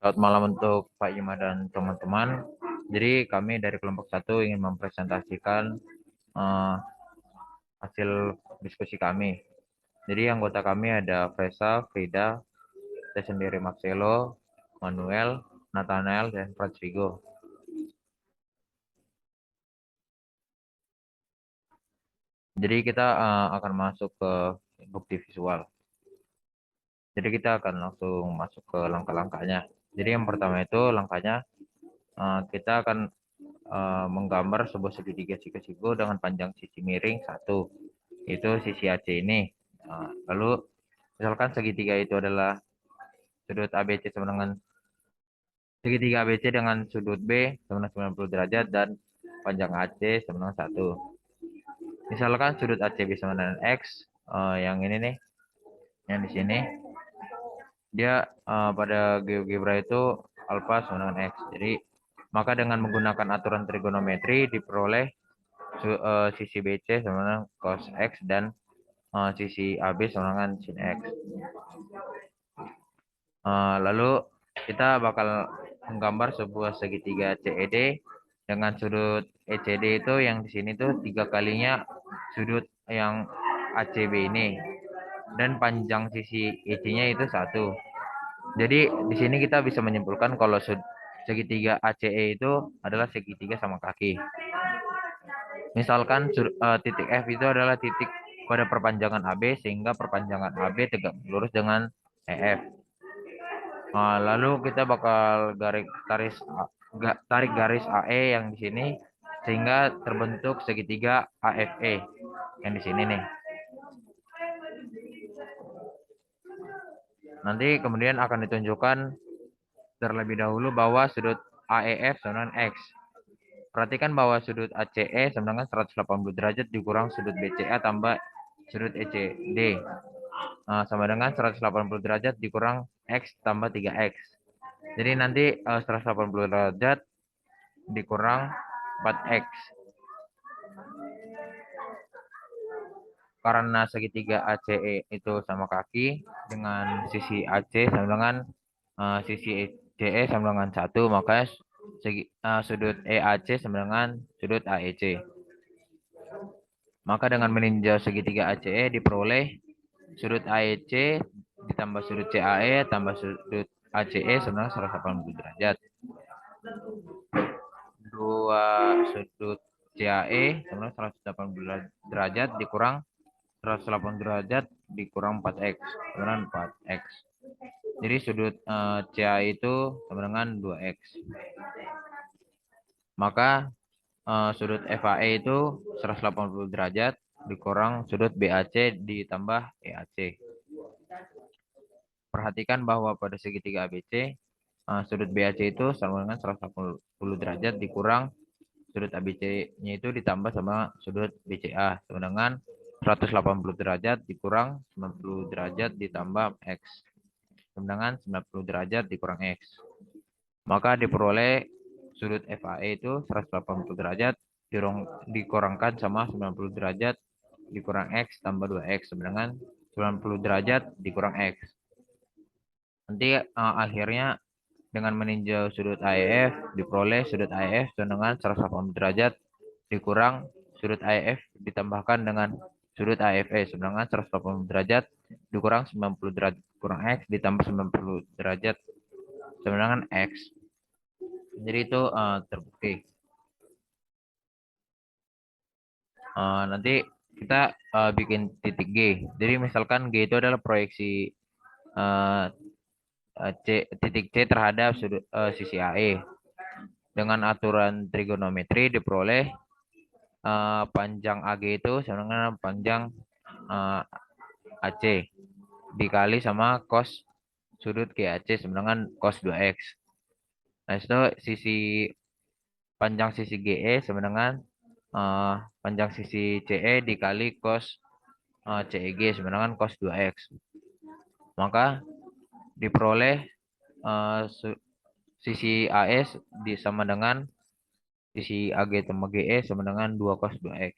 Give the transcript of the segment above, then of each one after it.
Selamat malam untuk Pak Ima dan teman-teman. Jadi kami dari kelompok satu ingin mempresentasikan eh, hasil diskusi kami. Jadi anggota kami ada Fresa, Frida, saya sendiri Marcelo, Manuel, Nathanael, dan Francisco. Jadi kita akan masuk ke bukti visual. Jadi kita akan langsung masuk ke langkah-langkahnya. Jadi yang pertama itu langkahnya kita akan menggambar sebuah segitiga siku-siku dengan panjang sisi miring satu. Itu sisi AC ini. Lalu misalkan segitiga itu adalah sudut ABC sama dengan segitiga ABC dengan sudut B sama dengan 90 derajat dan panjang AC sama dengan 1. Misalkan sudut ACB sama dengan X, yang ini nih, yang di sini, dia pada GeoGebra itu alfa sama dengan X. Jadi, maka dengan menggunakan aturan trigonometri diperoleh sisi BC sama dengan cos X dan sisi AB sama dengan sin X. Lalu kita bakal menggambar sebuah segitiga CED dengan sudut ECD itu yang di sini tuh 3 kalinya sudut yang ACB ini dan panjang sisi EC-nya itu 1. Jadi di sini kita bisa menyimpulkan kalau segitiga ACE itu adalah segitiga sama kaki. Misalkan titik F itu adalah titik pada perpanjangan AB sehingga perpanjangan AB tegak lurus dengan EF. Lalu kita bakal tarik garis AE yang di sini sehingga terbentuk segitiga AFE yang di sini nih. Nanti kemudian akan ditunjukkan terlebih dahulu bahwa sudut AEF sama dengan X. Perhatikan bahwa sudut ACE sama dengan 180 derajat dikurang sudut BCA tambah sudut ECD. Sama dengan 180 derajat dikurang X tambah 3X. Jadi nanti 180 derajat dikurang 4X. Karena segitiga ACE itu sama kaki dengan sisi AC sama dengan sisi CE sama dengan 1, maka sudut EAC sama dengan sudut AEC. Maka dengan meninjau segitiga ACE diperoleh sudut AEC ditambah sudut CAE tambah sudut ACE sama dengan 180 derajat. Dua sudut CAE sama dengan 180 derajat dikurang 180 derajat dikurang 4X sama dengan 4X. Jadi sudut CA itu sama dengan 2X. Maka sudut FAE itu 180 derajat dikurang sudut BAC ditambah EAC. Perhatikan bahwa pada segitiga ABC, sudut BAC itu sama dengan 180 derajat dikurang sudut ABC-nya itu ditambah sama sudut BCA sama dengan 180 derajat dikurang 90 derajat ditambah X. Sama dengan 90 derajat dikurang X. Maka diperoleh sudut FAE itu 180 derajat dikurangkan sama 90 derajat dikurang X tambah 2X sama dengan 90 derajat dikurang X. Nanti akhirnya dengan meninjau sudut AEF diperoleh sudut AEF dengan 180 derajat dikurang sudut AEF ditambahkan dengan sudut AFE sama dengan 180 derajat dikurang 90 derajat kurang X ditambah 90 derajat sama dengan X. Jadi itu terbukti. Nanti kita bikin titik G. Jadi misalkan G itu adalah proyeksi titik C terhadap sisi AE. Dengan aturan trigonometri diperoleh panjang AG itu sama dengan panjang AC dikali sama cos sudut GAC sama dengan cos 2X. Nah, itu panjang sisi GE sama dengan panjang sisi CE dikali cos CEG sama dengan cos 2X. Maka diperoleh sisi AS sama dengan sisi AG tambah GE sama dengan 2 cos 2X.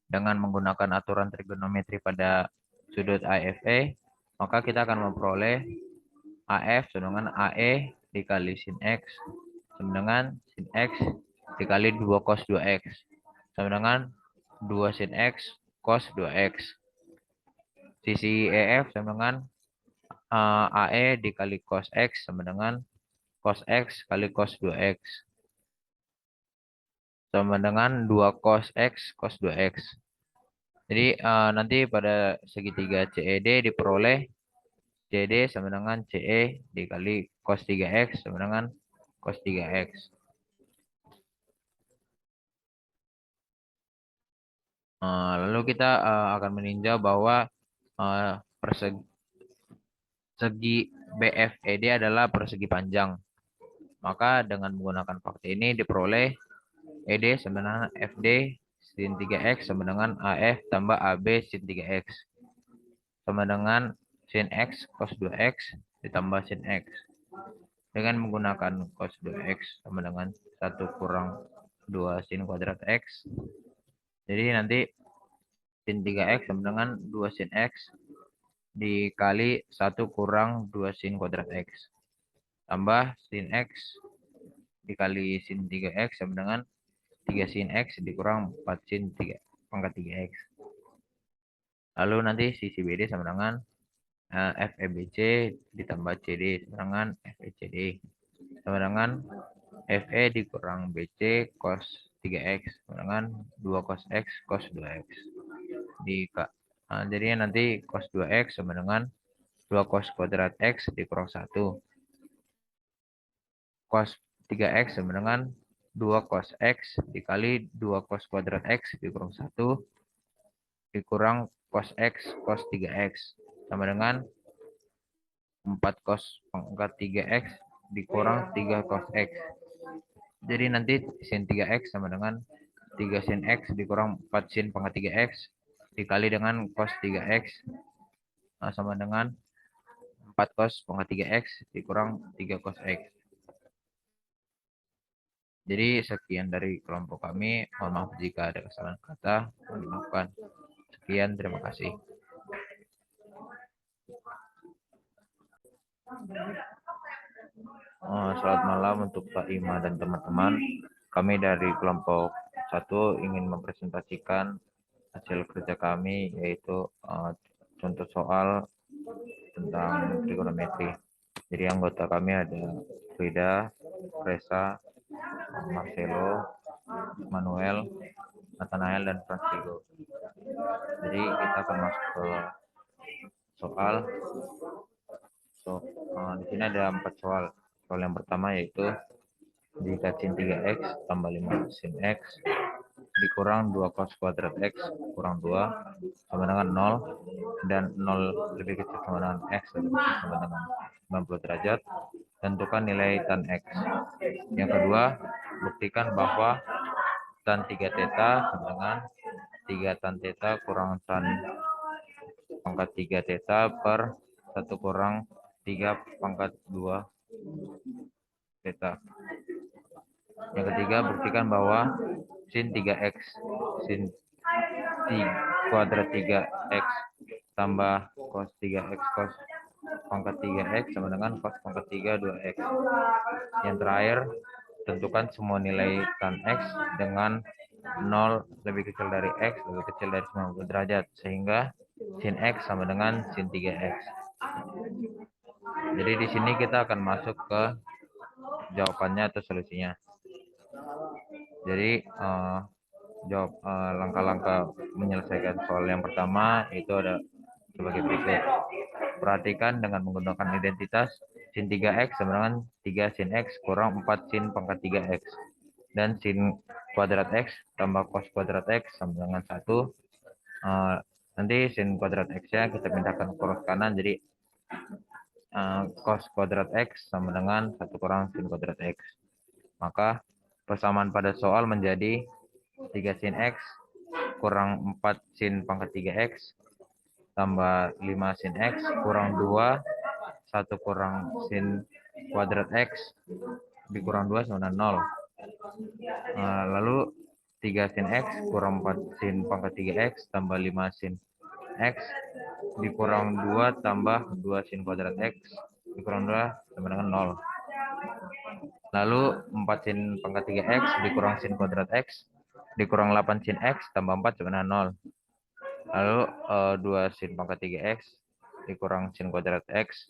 Dengan menggunakan aturan trigonometri pada sudut AFE, maka kita akan memperoleh AF sama dengan AE dikali sin X sama dengan sin X dikali 2 cos 2X sama dengan 2 sin X cos 2X. Sisi EF sama dengan AE dikali cos X sama dengan cos X kali cos 2X sama dengan 2 cos X cos 2X. Jadi nanti pada segitiga CED diperoleh CD sama dengan CE dikali cos 3X sama dengan cos 3X. Lalu kita akan meninjau bahwa persegi BFED adalah persegi panjang. Maka dengan menggunakan fakta ini diperoleh ED sama dengan FD sin 3X sama dengan AF tambah AB sin 3X. Sama dengan sin X cos 2X ditambah sin X. Dengan menggunakan cos 2X sama dengan 1 kurang 2 sin kuadrat X. Jadi nanti sin 3X sama dengan 2 sin X dikali 1 kurang 2 sin kuadrat X. Tambah sin X dikali sin 3X sama dengan 3 sin X dikurang 4 sin 3 pangkat 3X. Lalu nanti sisi BD sama dengan FEBC ditambah CD sama dengan FECD. Sama dengan FE dikurang BC cos 3X sama dengan 2 cos X cos 2X. Jadinya nanti cos 2X sama dengan 2 cos kuadrat X dikurang 1. Cos 3X sama dengan 2 cos X dikali 2 cos kuadrat X dikurang 1 dikurang cos X cos 3X sama dengan 4 cos pangkat 3X dikurang 3 cos X. Jadi nanti sin 3X sama dengan 3 sin X dikurang 4 sin pangkat 3X dikali dengan cos 3X sama dengan 4 cos pangkat 3X dikurang 3 cos X. Jadi sekian dari kelompok kami. Mohon maaf jika ada kesalahan kata. Mohon dimaafkan. Sekian, terima kasih. Selamat malam untuk Pak Ima dan teman-teman. Kami dari kelompok 1 ingin mempresentasikan hasil kerja kami, yaitu contoh soal tentang trigonometri. Jadi anggota kami ada Frida, Reza, Marcelo, Manuel, Nathanael, dan Francisco. Jadi kita akan masuk ke soal. Di sini ada 4 soal. Soal yang pertama yaitu jika sin 3X tambah 5 sin X dikurang 2 cos kuadrat X kurang 2 sama dengan 0 dan 0 lebih kecil sama dengan X lebih kecil sama dengan 90 derajat. Tentukan nilai tan X. Yang kedua, buktikan bahwa tan 3 theta sama dengan 3 tan theta kurang tan pangkat 3 theta per 1 kurang 3 pangkat 2 theta. Yang ketiga, buktikan bahwa sin 3X sin kuadrat 3X tambah cos 3X cos pangkat 3X sama dengan cos pangkat 3 2X. Yang terakhir, tentukan semua nilai tan X dengan 0 lebih kecil dari X lebih kecil dari 90 derajat sehingga sin X sama dengan sin 3X. Jadi di sini kita akan masuk ke jawabannya atau solusinya. Jadi jawab langkah-langkah menyelesaikan soal yang pertama itu ada sebagai berikut. Perhatikan dengan menggunakan identitas sin 3X sama dengan 3 sin X kurang 4 sin pangkat 3X. Dan sin kuadrat X tambah cos kuadrat X sama dengan 1. Nanti sin kuadrat X-nya kita pindahkan ke poros kanan. Jadi cos kuadrat X sama dengan 1 kurang sin kuadrat X. Maka persamaan pada soal menjadi 3 sin X kurang 4 sin pangkat 3X tambah 5 sin X kurang 2 1 kurang sin kuadrat X dikurang 2 sama dengan 0. Lalu 3 sin X kurang 4 sin pangkat 3X tambah 5 sin X dikurang 2 tambah 2 sin kuadrat X dikurang 2 sama dengan 0. Lalu 4 sin pangkat 3X dikurang sin kuadrat X dikurang 8 sin X tambah 4 sama dengan 0. Lalu 2 sin pangkat 3X dikurang sin kuadrat X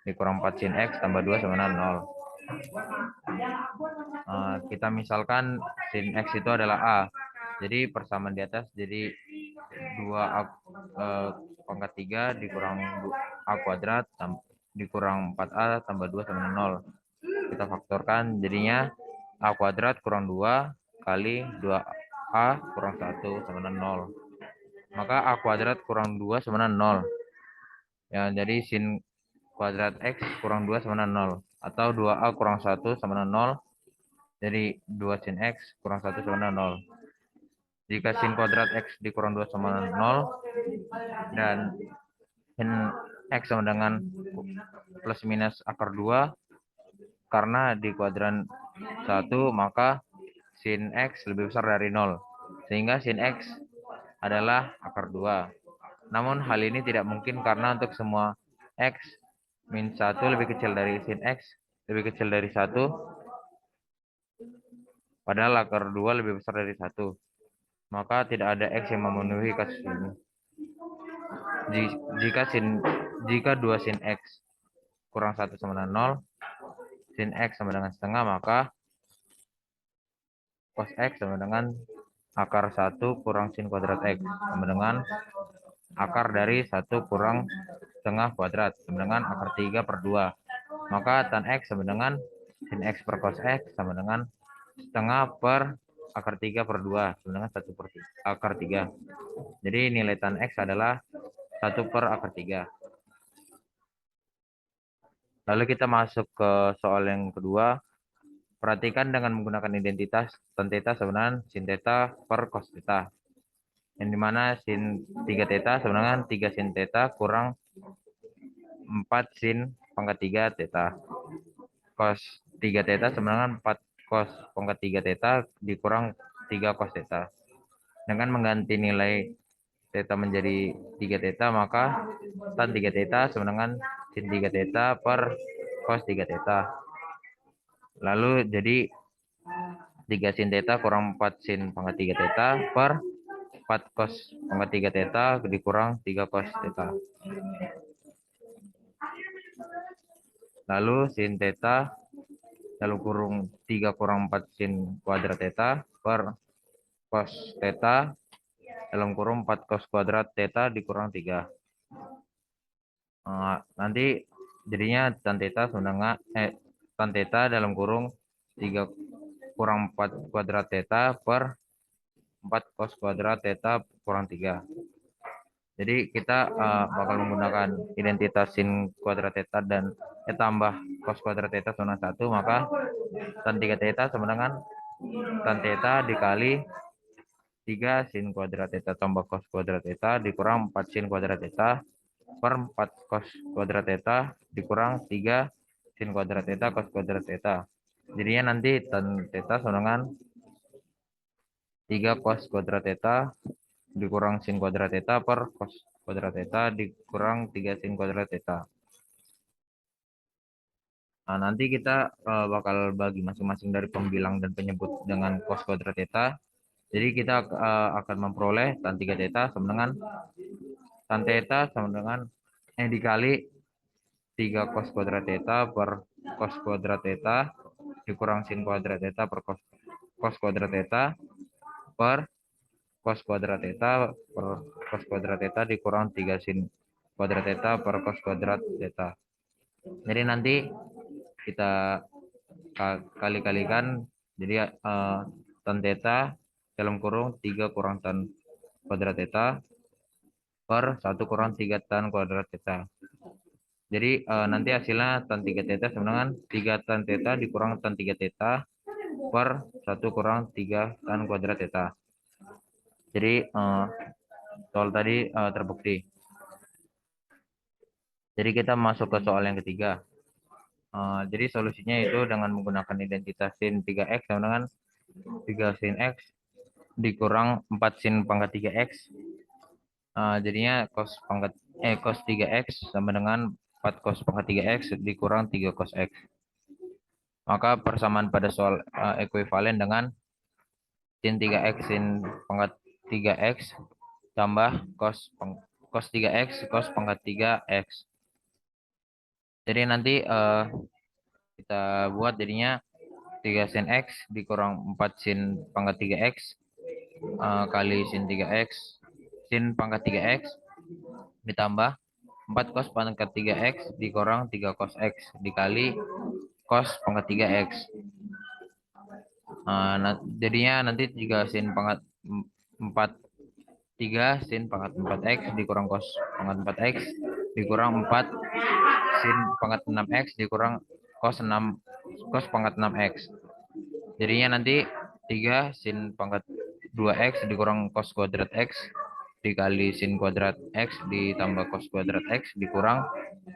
dikurang 4 sin X tambah 2 sama dengan 0. Kita misalkan sin X itu adalah A. Jadi persamaan di atas jadi 2A pangkat 3 dikurang A kuadrat dikurang 4A tambah 2 sama dengan 0. Kita faktorkan jadinya A kuadrat kurang 2 kali 2A kurang 1 sama dengan 0. Maka A kuadrat kurang 2 sama dengan 0. Ya, jadi sin kuadrat X kurang 2 sama dengan 0. Atau 2A kurang 1 sama dengan 0. Jadi 2 sin X kurang 1 sama dengan 0. Jika sin kuadrat X dikurang 2 sama dengan 0. Dan sin X sama dengan plus minus akar 2. Karena di kuadran 1 maka sin X lebih besar dari 0. Sehingga sin X adalah akar 2. Namun hal ini tidak mungkin karena untuk semua X min 1 lebih kecil dari sin X lebih kecil dari 1. Padahal akar 2 lebih besar dari 1. Maka tidak ada X yang memenuhi kasus ini. Jika 2 sin X kurang 1 sama dengan 0, sin X sama dengan setengah, maka cos X sama dengan akar 1 kurang sin kuadrat X sama dengan akar dari 1 kurang setengah kuadrat sama dengan akar 3 per 2. Maka tan X sama dengan sin X per cos X sama dengan setengah per akar 3 per 2 sama dengan 1 per akar 3. Jadi nilai tan X adalah 1 per akar 3. Lalu kita masuk ke soal yang kedua. Perhatikan dengan menggunakan identitas tan theta sama dengan sin theta per cos theta. Yang dimana sin 3 theta sama dengan 3 sin theta kurang 4 sin pangkat 3 theta. Cos 3 theta sama dengan 4 cos pangkat 3 theta dikurang 3 cos theta. Dengan mengganti nilai theta menjadi 3 theta, maka tan 3 theta sama dengan sin 3 theta per cos 3 theta. Lalu jadi 3 sin theta kurang 4 sin pangkat 3 theta per 4 cos pangkat 3 theta dikurang 3 cos theta. Lalu sin theta dalam kurung 3 kurang 4 sin kuadrat theta per cos theta dalam kurung 4 cos kuadrat theta dikurang 3. Nanti jadinya tan theta sama dengan tan theta dalam kurung 3 kurang 4 kuadrat theta per 4 cos kuadrat theta kurang 3. Jadi kita bakal menggunakan identitas sin kuadrat theta dan tambah cos kuadrat theta sama 1, maka tan 3 theta sama dengan tan theta dikali 3 sin kuadrat theta tambah cos kuadrat theta dikurang 4 sin kuadrat theta per 4 cos kuadrat theta dikurang 3 sin kuadrat theta cos kuadrat theta. Jadinya nanti tan theta sama dengan 3 cos kuadrat theta dikurang sin kuadrat theta per cos kuadrat theta dikurang 3 sin kuadrat theta. Nah, nanti kita bakal bagi masing-masing dari pembilang dan penyebut dengan cos kuadrat theta. Jadi kita akan memperoleh tan 3 theta sama dengan tan theta sama dengan dikali 3 cos kuadrat theta per cos kuadrat theta dikurang sin kuadrat theta per cos kuadrat theta per cos kuadrat theta per cos kuadrat theta dikurang 3 sin kuadrat theta per cos kuadrat theta. Jadi nanti kita kali-kalikan, jadi tan theta dalam kurung 3 kurang tan kuadrat theta per 1 kurang 3 tan kuadrat theta. Jadi nanti hasilnya tan 3 theta sama dengan 3 tan theta dikurang tan 3 theta per 1 kurang 3 tan kuadrat theta. Jadi soal tadi terbukti. Jadi kita masuk ke soal yang ketiga. Jadi solusinya itu dengan menggunakan identitas sin 3x sama dengan 3 sin x dikurang 4 sin pangkat 3x Jadinya cos 3x sama dengan 4 cos pangkat 3x dikurang 3 cos x. Maka persamaan pada soal ekuivalen dengan sin 3x sin pangkat 3x tambah cos 3x cos pangkat 3x. Jadi nanti kita buat jadinya 3 sin x dikurang 4 sin pangkat 3x kali sin 3x sin pangkat 3x ditambah 4 cos pangkat 3x dikurang 3 cos x dikali cos pangkat 3x. Jadinya nanti 3 sin pangkat 3 sin pangkat 4x dikurang cos pangkat 4x dikurang 4 sin pangkat 6x dikurang cos pangkat 6x. Jadinya nanti 3 sin pangkat 2x dikurang cos kuadrat x dikali sin kuadrat x ditambah cos kuadrat x dikurang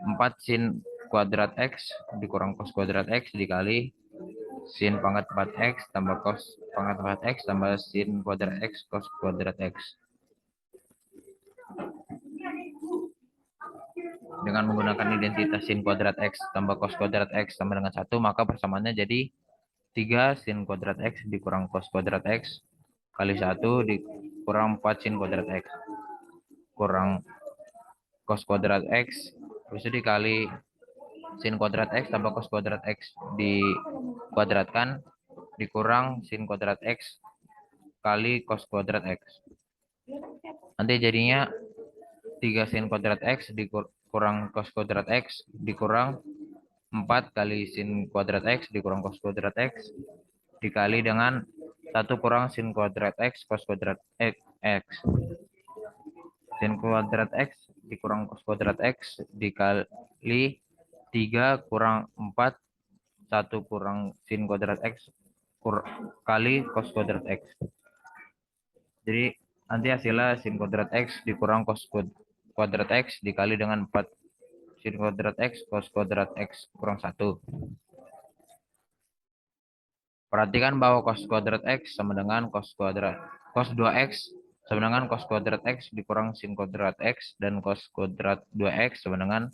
4 sin kuadrat x dikurang cos kuadrat x dikali sin pangkat 4x tambah cos pangkat 4x tambah sin kuadrat x cos kuadrat x. Dengan menggunakan identitas sin kuadrat x tambah cos kuadrat x sama dengan 1, maka persamaannya jadi 3 sin kuadrat x dikurang cos kuadrat x kali 1 dikurang 4 sin kuadrat x kurang cos kuadrat x bisa dikali sin kuadrat x tambah cos kuadrat x dikuadratkan dikurang sin kuadrat x kali cos kuadrat x. Nanti jadinya 3 sin kuadrat x dikurang cos kuadrat x dikurang 4 kali sin kuadrat x dikurang cos kuadrat x dikali dengan 1 kurang sin kuadrat x cos kuadrat x. Sin kuadrat x dikurang cos kuadrat x dikali 3 kurang 4 1 kurang sin kuadrat x kali cos kuadrat x. Jadi nanti hasilnya sin kuadrat x dikurang cos kuadrat x dikali dengan 4 sin kuadrat x cos kuadrat x kurang 1. Perhatikan bahwa cos kuadrat x sama dengan cos 2x sama dengan cos kuadrat x dikurang sin kuadrat x dan cos kuadrat 2x sama dengan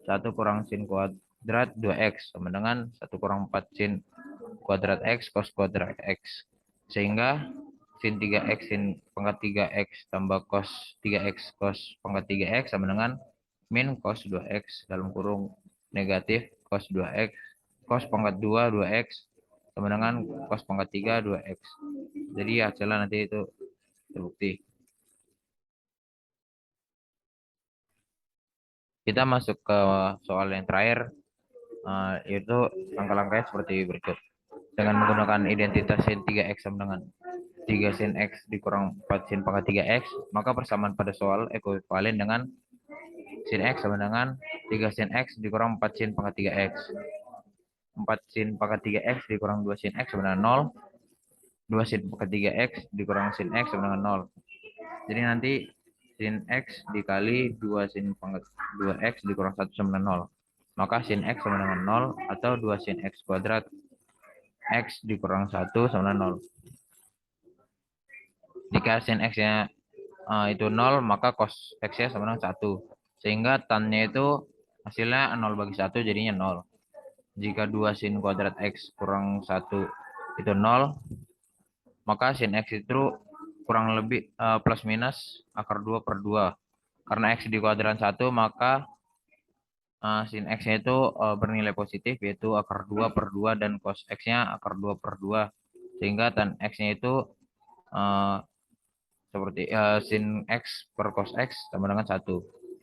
1 kurang sin kuadrat 2x sama dengan 1 kurang 4 sin kuadrat x cos kuadrat x. Sehingga sin 3x sin pangkat 3x tambah cos 3x cos pangkat 3x sama dengan min cos 2x dalam kurung negatif cos 2x cos pangkat 2 2x sama dengan cos pangkat 3 2x. Jadi hasilnya nanti itu terbukti. Kita masuk ke soal yang terakhir, yaitu langkah-langkahnya seperti berikut. Dengan menggunakan identitas sin 3x sama dengan 3 sin x dikurang 4 sin pangkat 3x, maka persamaan pada soal ekuivalen dengan sin x sama dengan 3 sin x dikurang 4 sin pangkat 3x. 4 sin pangkat 3x dikurang 2 sin x sama dengan 0. 2 sin pangkat 3x dikurang sin x sama dengan 0. Jadi nanti sin x dikali 2 sin pangkat 2x dikurang 1 sama dengan 0. Maka sin x sama dengan 0 atau 2 sin x kuadrat x dikurang 1 sama dengan 0. Jika sin x-nya itu 0, maka cos x-nya sama dengan 1. Sehingga tan-nya itu hasilnya 0 bagi 1 jadinya 0. Jika 2 sin kuadrat x kurang 1 itu 0, maka sin x itu kurang lebih plus minus akar 2 per 2. Karena x di kuadran 1, maka sin x-nya itu bernilai positif, yaitu akar 2 per 2, dan cos x-nya akar 2 per 2. Sehingga tan x-nya itu seperti sin x per cos x sama dengan 1.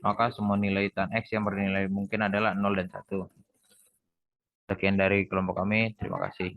Maka semua nilai tan x yang bernilai mungkin adalah 0 dan 1. Sekian dari kelompok kami. Terima kasih.